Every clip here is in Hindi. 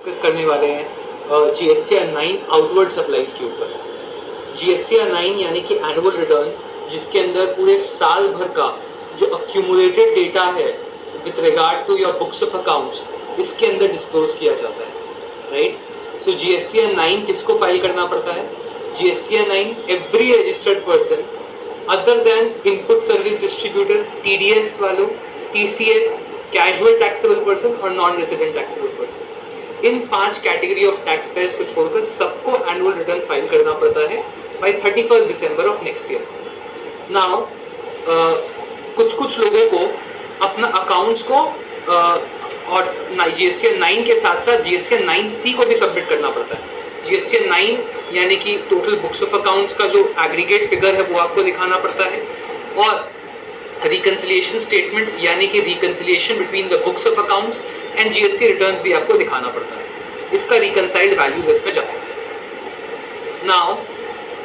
डिस्कस करने वाले हैं जीएसटीआर 9 आउटवर्ड सप्लाईज के ऊपर। जीएसटीआर 9 यानी कि एनुअल रिटर्न, जिसके अंदर पूरे साल भर का जो अक्यूमुलेटेड डेटा है with regard to your books of accounts, इसके अंदर डिस्क्लोज किया जाता है, राइट। सो जीएसटीआर 9 किसको फाइल करना पड़ता है? GSTR 9 every registered person other than input service distributor, TDS वालों, टीसीएस, कैजुअल टैक्सेबल पर्सन और नॉन रेसिडेंट टैक्सेबल पर्सन, इन 5 कैटेगरी ऑफ टैक्स पेयर्स को छोड़कर सबको एनुअल रिटर्न फाइल करना पड़ता है by 31 December of next year. Now कुछ लोगों को अपना अकाउंट्स को और जीएसटीआर 9 के साथ साथ जीएसटीआर 9C को भी सबमिट करना पड़ता है। जीएसटीआर 9 यानी कि टोटल बुक्स ऑफ अकाउंट्स का जो एग्रीगेट फिगर है वो आपको दिखाना पड़ता है, और रिकंसिलिएशन स्टेटमेंट यानी कि reconciliation between the books of accounts and GST returns भी आपको दिखाना पड़ता है। इसका रिकंसाइल्ड वैल्यूज इसमें जाता है। Now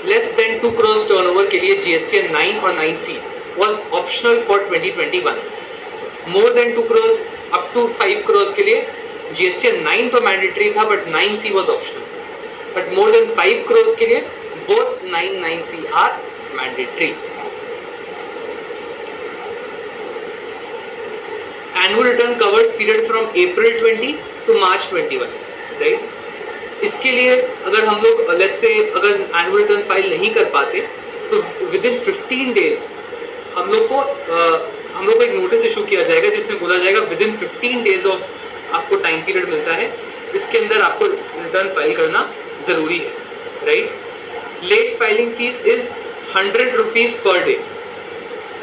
less than 2 crore turnover के लिए जीएसटीआर 9 और 9C was optional for 2021। More than 2 crore up to 5 crore के लिए जीएसटीआर 9 तो मैंडेटरी था but 9C was optional, but more than 5 crore के लिए both 9 9C are mandatory. Annual return covers period from April 20 to March 21, right? इसके लिए अगर हम लोग let's say अगर annual return फाइल नहीं कर पाते तो within 15 days हम लोग को एक नोटिस इशू किया जाएगा जिसमें बोला जाएगा within 15 days of आपको टाइम पीरियड मिलता है, इसके अंदर आपको रिटर्न फाइल करना जरूरी है, right. Late filing fees is 100 rupees per day,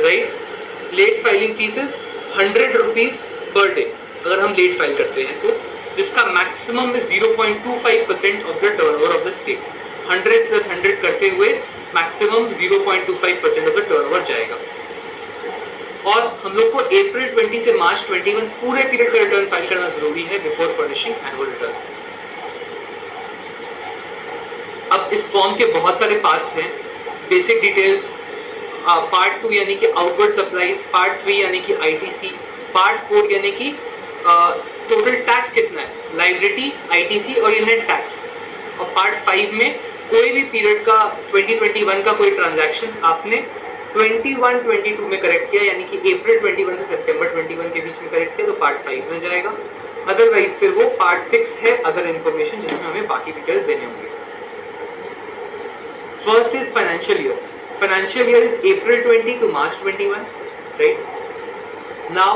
right. Late filing fees is 100 rupees per day अगर हम लेट फाइल करते हैं तो, जिसका मैक्सिमम है 0.25% of the turnover of the state. 100 plus 100 करते हुए मैक्सिमम 0.25% ऑफ द टर्नओवर जाएगा। और हम लोग को अप्रैल 20 से मार्च 21 पूरे पीरियड का रिटर्न फाइल करना जरूरी है बिफोर फर्निशिंग एनुअल रिटर्न। अब इस फॉर्म के बहुत सारे पार्ट्स हैं। बेसिक डिटेल्स, पार्ट 2 यानी कि आउटवर्ड सप्लाईज, पार्ट 3 यानी कि आईटीसी, पार्ट 4 यानी कि टोटल टैक्स कितना है, लायबिलिटी, आईटीसी और ये नेट टैक्स, और पार्ट 5 में कोई भी पीरियड का 2021 का कोई ट्रांजैक्शंस आपने 21-22 में करेक्ट किया यानी कि अप्रैल 21 से सितंबर 21 के बीच में करेक्ट किया तो पार्ट 5 में जाएगा। अदरवाइज फिर वो पार्ट 6 है अदर इन्फॉर्मेशन, जिसमें हमें बाकी डिटेल्स देने होंगे। First is financial year. Financial year is April 20 to March 21, right? Now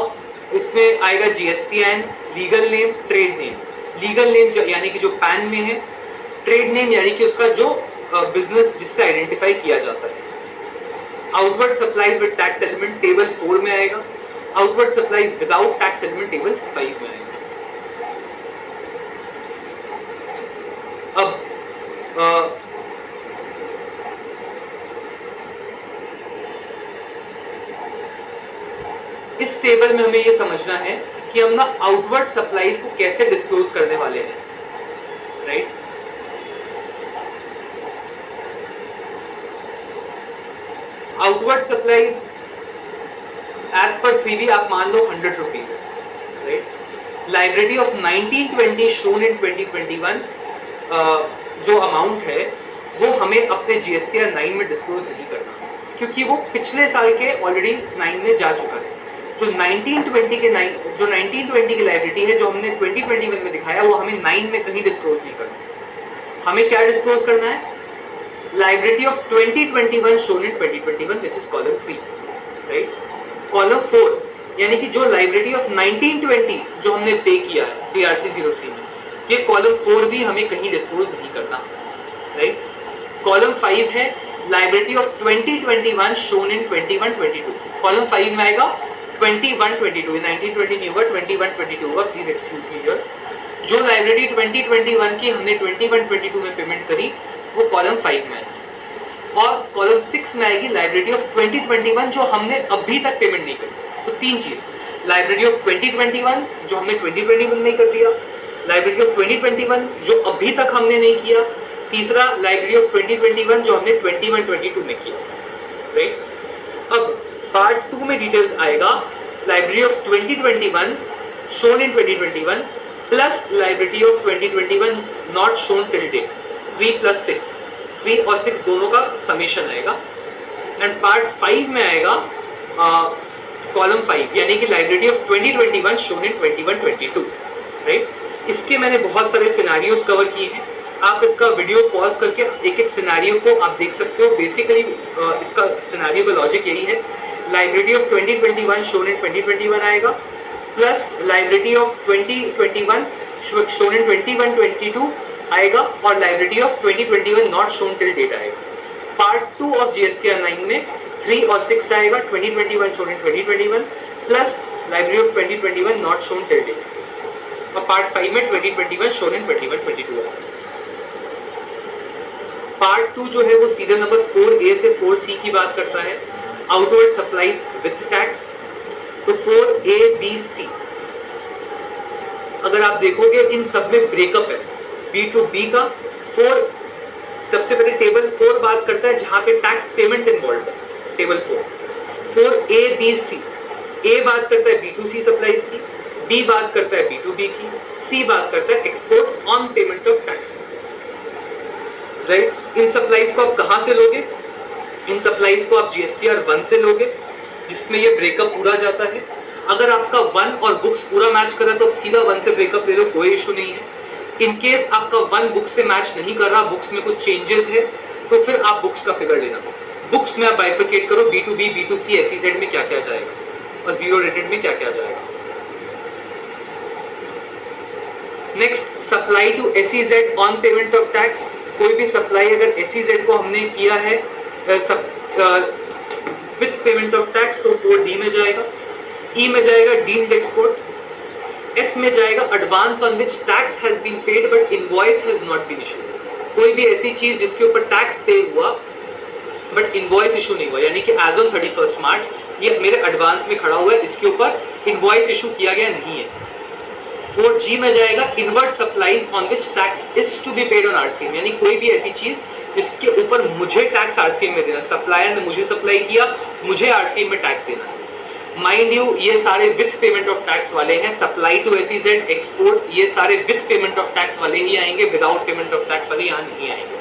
इसमें आएगा GSTN, legal name, trade name. Legal name यानी कि जो पैन में है, ट्रेड नेम यानी कि उसका जो बिजनेस जिससे आइडेंटिफाई किया जाता है। Outward supplies with tax element table 4 में आएगा, outward supplies without tax element table 5 में आएगा। अब इस टेबल में हमें ये समझना है कि हम ना आउटवर्ड सप्लाईज को कैसे डिस्क्लोज करने वाले हैं, right. Outward supplies as per 3B आप मान लो 100 रुपीज है, right. Liability of 1920 shown in 2021 जो अमाउंट है वो हमें अपने जीएसटीआर 9 में डिस्क्लोज नहीं करना, क्योंकि वो पिछले साल के ऑलरेडी 9 में जा चुका है। जो 1920 की लायबिलिटी है जो हमने 2021 में दिखाया वो हमें 9 में कहीं डिस्क्लोज नहीं करना। हमें क्या डिस्क्लोज करना है? Liability of 2021 shown in 2021 which is column 3, right. Column 4 यानी कि जो लायबिलिटी ऑफ 1920 जो हमने पे किया है पीआरसी 03 में, ये कॉलम 4 भी हमें कहीं डिस्क्लोज नहीं करना, राइट। कॉलम 5 है liability of 2021 shown in 21-22। Column 5 में आएगा 21-22, 1920 नहीं होगा, 21-22 होगा, प्लीज एक्सक्यूज मी हियर। जो लायबिलिटी 2021 की हमने 21-22 में पेमेंट करी वो कॉलम 5 में आएगी, और कॉलम 6 में आएगी लायबिलिटी ऑफ 2021 जो हमने अभी तक पेमेंट नहीं करी। तो 3 चीज, लायबिलिटी ऑफ 2021 जो हमने 2021 में कर दिया, लायबिलिटी ऑफ 2021 जो अभी तक हमने नहीं किया, तीसरा लायबिलिटी ऑफ 2021 जो हमने 21-22 में किया, राइट। अब पार्ट 2 में डिटेल्स आएगा library of 2021 shown in 2021 plus liability of 2021 not shown till date, 3 + 6, 3 और 6 दोनों का समेशन आएगा। एंड पार्ट 5 में आएगा कॉलम 5 यानी कि liability of 2021 shown in 21-22, right. इसके मैंने बहुत सारे सिनेरियोज कवर किए हैं, आप इसका वीडियो पॉज करके एक एक सिनेरियो को आप देख सकते हो। बेसिकली इसका सिनेरियो का लॉजिक यही है, लाइबिलिटी ऑफ 2021 शोन इन 2021 आएगा, plus liability of 2021 shown in 21-22 आएगा, और liability of 2021 not shown till date आएगा। पार्ट 2 ऑफ जीएसटीआर 9 में 3 और 6 आएगा, 2021 shown in 2021 plus liability of 2021 not shown till date, और पार्ट 5 में 2021 शोन इन 21-22 आएगा। पार्ट 2 जो है वो सीरियल नंबर 4A से 4C की बात करता है, आउटवर्ड सप्लाईज विथ टैक्स। तो 4A B C अगर आप देखोगे इन सब में ब्रेकअप है B2B का। 4 सबसे पहले टेबल 4 बात करता है जहां पे टैक्स पेमेंट इन्वॉल्व है, table 4A B C। A बात करता है B2C सप्लाईज की, B बात करता है B2B की, C बात करता है export on payment of tax, right. In supplies को आप कहां से लोगे? इन सप्लाईज को आप जीएसटीआर 1 से लोगे जिसमें ये ब्रेकअप पूरा जाता है। अगर आपका 1 और बुक्स पूरा मैच कर रहा है तो आप सीधा 1 से ब्रेकअप ले लो, कोई इशू नहीं है। इन केस आपका 1 बुक से मैच नहीं कर रहा, बुक्स में कुछ चेंजेस है, तो फिर आप बुक्स का फिगर लेना। बुक्स में आप बाइफरकेट करो B2B B2C SEZ में क्या क्या जाएगा और जीरो रेटेड में क्या क्या जाएगा। Next, supply to SEZ on payment of tax. कोई भी सप्लाई अगर SEZ को हमने किया है विथ पेमेंट ऑफ टैक्स तो 4D में जाएगा। E में जाएगा डीम्ड एक्सपोर्ट। F में जाएगा advance on which tax has been paid but invoice has not been issued. कोई भी ऐसी चीज जिसके ऊपर टैक्स पे हुआ बट इनवॉइस इशू नहीं हुआ, यानी कि एज ऑन 31 मार्च ये मेरे एडवांस में खड़ा हुआ है, इसके ऊपर इनवॉइस इशू किया गया नहीं है। 4G में जाएगा inward supplies on which tax is to be paid on RCM, यानी कोई भी ऐसी चीज जिसके ऊपर मुझे टैक्स आरसीएम में देना, सप्लायर ने मुझे सप्लाई किया, मुझे आरसीएम में टैक्स देना है। माइंड यू ये सारे विथ पेमेंट ऑफ टैक्स वाले हैं। सप्लाई टू SEZ, एक्सपोर्ट, ये सारे विथ पेमेंट ऑफ टैक्स वाले ही आएंगे, विदाउट पेमेंट ऑफ टैक्स वाले यहाँ नहीं आएंगे।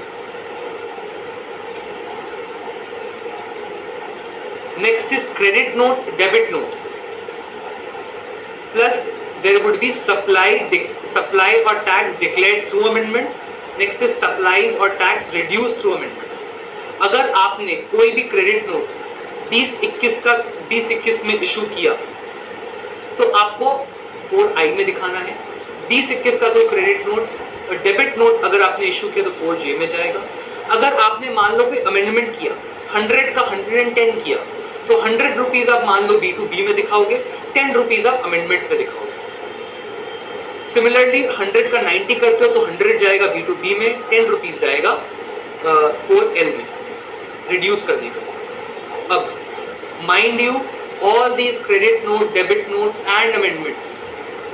Next is credit note, debit note, plus there would be supply or tax declared through amendments. Next is supplies or tax reduced through amendments. अगर आपने कोई भी क्रेडिट नोट 2021 में इशू किया तो आपको 4I में दिखाना है। 2021 का कोई क्रेडिट नोट, डेबिट नोट अगर आपने इशू किया तो 4J में जाएगा। अगर आपने मान लो कोई अमेंडमेंट किया, 100 का 110 किया, तो 100 रुपीज आप मान लो B2B में दिखाओगे, 10 रुपीज आप अमेंडमेंट्स में दिखाओगे। सिमिलरली 100 का 90 करते हो तो 100 जाएगा B2B में, 10 रुपीज जाएगा 4L में रिड्यूस करने का। अब mind you all these credit note, debit notes and amendments,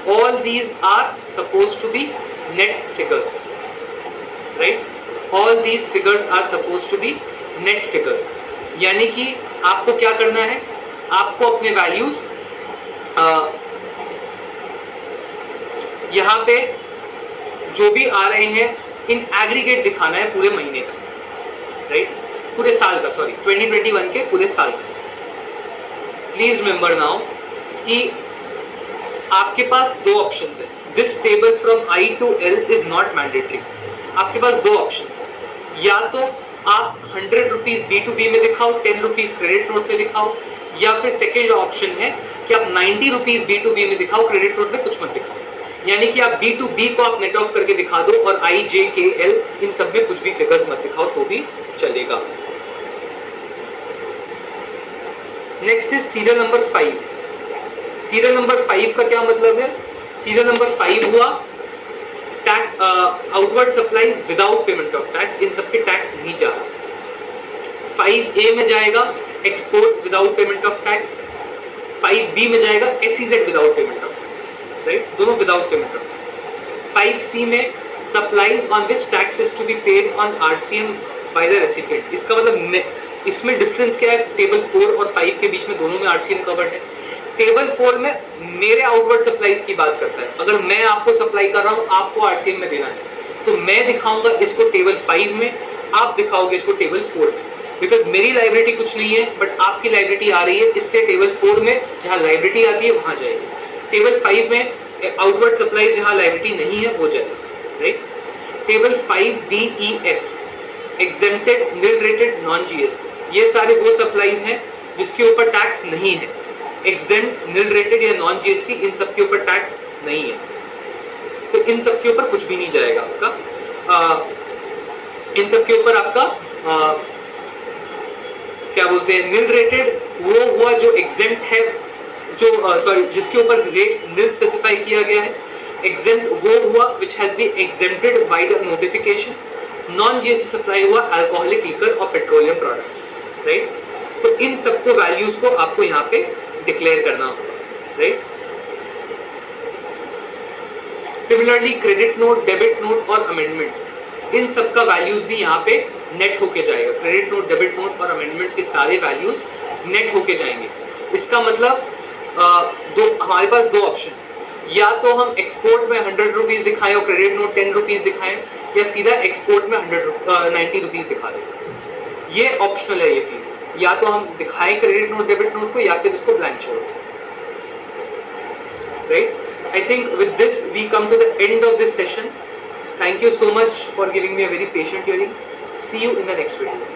all these are suppose to be net figures, right. All these figures are suppose to be net figures, यानी कि आपको क्या करना है, आपको अपने वैल्यूज यहाँ पे जो भी आ रहे हैं इन एग्रीगेट दिखाना है पूरे महीने का, राइट, पूरे साल का, सॉरी 2021 के पूरे साल का। प्लीज रिमेंबर नाउ कि आपके पास दो ऑप्शंस है। This table from I to L is not mandatory. आपके पास दो ऑप्शंस है, या तो आप 100 रुपीज B2B में दिखाओ, 10 रुपीज क्रेडिट नोट में दिखाओ, या फिर सेकेंड ऑप्शन है कि आप 90 रुपीज B2B में दिखाओ, क्रेडिट नोट में कुछ मत दिखाओ, यानी कि आप B2B को आप नेट ऑफ करके दिखा दो और I, J, K, L इन सब में कुछ भी फिगर्स मत दिखाओ तो भी चलेगा। Next is serial number 5। Serial number 5 का क्या मतलब है? सीरियल नंबर 5 हुआ tax outward supplies without payment of tax, इन सब पे टैक्स नहीं जा रहा। 5A में जाएगा export without payment of tax, 5B में जाएगा SEZ without payment of tax, right, दोनों without payment of tax. 5C में supplies on which tax is to be paid on RCM by the recipient. इसका मतलब इसमें डिफरेंस क्या है? टेबल 4 और 5 के बीच में दोनों में RCM कवर्ड है। टेबल 4 में मेरे आउटवर्ड सप्लाईज की बात करता है। अगर मैं आपको सप्लाई कर रहा हूँ, आपको आरसीएम में देना है, तो मैं दिखाऊंगा इसको टेबल 5 में, आप दिखाओगे इसको टेबल 4 में। बिकॉज मेरी लाइब्रेरी कुछ नहीं है, बट आपकी लाइब्रेरी आ रही है, इसलिए टेबल 4 में जहाँ लाइब्रेरी आती है वहां जाएगी। टेबल 5 में आउटवर्ड सप्लाई जहाँ लाइब्रेरी नहीं है वो जाएगी, राइट। टेबल 5DEF एग्जेम्प्टेड, निल रेटेड, नॉन जीएसटी, ये सारे वो सप्लाईज हैं जिसके ऊपर टैक्स नहीं है। एग्जेम्प्ट, निल रेटेड या नॉन जीएसटी, इन सब के ऊपर टैक्स नहीं है, तो इन सब के ऊपर कुछ भी नहीं जाएगा आपका। इन सब के ऊपर आपका क्या बोलते हैं, निल रेटेड वो हुआ जो एग्जेम्प्ट है, जो सॉरी जिसके ऊपर रेट निल स्पेसिफाई किया गया है। एग्जेम्प्ट वो हुआ which has been exempted by the notification. Non GST supply हुआ अल्कोहलिक लिकर और पेट्रोलियम प्रोडक्ट्स, राइट। तो इन सबको वैल्यूज को आपको यहाँ पे डिक्लेयर करना होगा, right. Similarly credit note, debit note और अमेंडमेंट्स, इन सब का वैल्यूज भी यहाँ पे नेट होके जाएगा। क्रेडिट नोट, डेबिट नोट और अमेंडमेंट्स के सारे वैल्यूज नेट होके जाएंगे। इसका मतलब हमारे पास दो ऑप्शन, या तो हम एक्सपोर्ट में 100 रुपीज दिखाएं और क्रेडिट नोट 10 रुपीज दिखाएं, या सीधा एक्सपोर्ट में 90 रुपीज दिखा दें। ये ऑप्शनल है ये फील्ड, या तो हम दिखाएं क्रेडिट नोट, डेबिट नोट को, या फिर उसको ब्लैंक छोड़ दें, right. I think with this we come to the end of this session. Thank you so much for giving me a very patient hearing. See you in the next video.